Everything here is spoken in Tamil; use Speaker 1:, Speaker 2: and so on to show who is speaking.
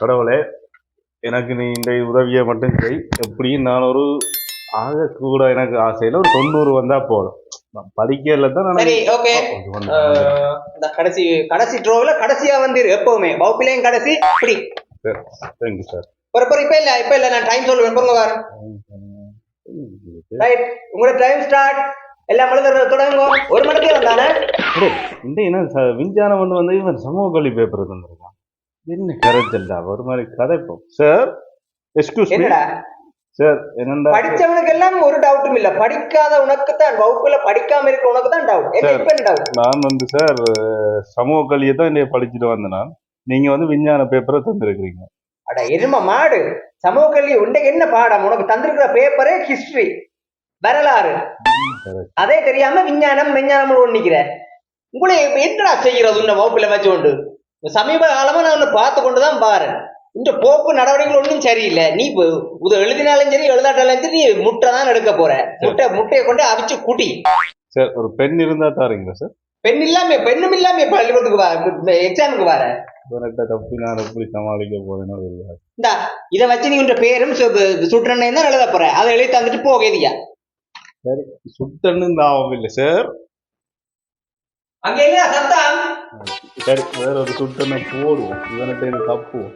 Speaker 1: கடவுளே எனக்கு நீ இந்த உதவியை மட்டும் செய். எப்படியும் நான் ஒரு ஆக கூட எனக்கு ஆசையில் ஒரு 90 வந்தா போதும். படிக்கல தான்.
Speaker 2: சரி, ஓகே. இந்த கடைசி கடைசி ட்ரோவில் கடைசியா வந்து எப்பவுமே வகுப்பிலையும் கடைசி இப்படி.
Speaker 1: Thank you sir.
Speaker 2: இப்ப இல்ல நான் டைம் சொல்லுவேன். பொருங்க வாரு. ரைட், உங்களோட டைம் ஸ்டார்ட். எல்லாம் எழுதுறது தொடங்குங்க. 1 மணிக்கே வந்தானே.
Speaker 1: இந்த என்ன விஞ்ஞானம் ஒன்று வந்து இவன் சமூக கல்வி பேப்பர் தந்திருக்கான். என்ன கரைச்சல்டா ஒரு மாதிரி கதைப்போம். Sir excuse me sir. என்னடா
Speaker 2: படிச்சவனுக்கு எல்லாம் ஒரு டவுட்டும் இல்ல, படிக்காத உனக்கு தான் வகுப்புல படிக்காம இருக்க உனக்கு தான் டவுட். என்ன டவுட்?
Speaker 1: நான் வந்து சார் சமூக கல்வியை தான் என்னைய படிச்சுட்டு வந்தேன். நீங்க வந்து விஞ்ஞான பேப்பரை தந்திருக்கிறீங்க.
Speaker 2: அட எரும மாடு, சமூக கல்வி உண்டைக்கு என்ன பாடம்? உனக்கு தந்திருக்கிற பேப்பரே ஹிஸ்டரி, வரலாறு. அதே தெரியாம விஞ்ஞானம் விஞ்ஞானம் ஒண்ணிக்கிற உங்களை என்னடா செய்யறது? இந்த வகுப்புல வச்சு கொண்டு சமீப காலமா நான் ஒண்ணு பார்த்து கொண்டுதான் பாரு. இந்த போக்கு நடவடிக்கைகள் ஒன்றும் சரியில்லை. நீ எழுதினாலும் சரி எழுதாட்டாலும் சரி நீ முட்டை தான் எடுக்க போற. முட்டையை கொண்டு அவிச்சு கூட்டி.
Speaker 1: சார் ஒரு பெண் இருந்தா தாரீங்களா சார்?
Speaker 2: பெண்ணும் இல்லாம பள்ளிக்கூடத்துக்கு எக்ஸாமுக்கு வர
Speaker 1: தப்பி நான் எப்படி சமாளிக்க போறேன்னு
Speaker 2: இந்தா இதை வச்சு நீ உன்ற பேரும் சுற்றெண்ணையும் தான் எழுத போற. அதை எழுதி தந்துட்டு போகதியா.
Speaker 1: சரி, சுட்டன்னு தாவம் இல்லை சார்.
Speaker 2: அங்க என்ன சத்தம்?
Speaker 1: சரி, வேற ஒரு சுட்டனை போடுவோம். இவன்கிட்ட தப்புவோம்.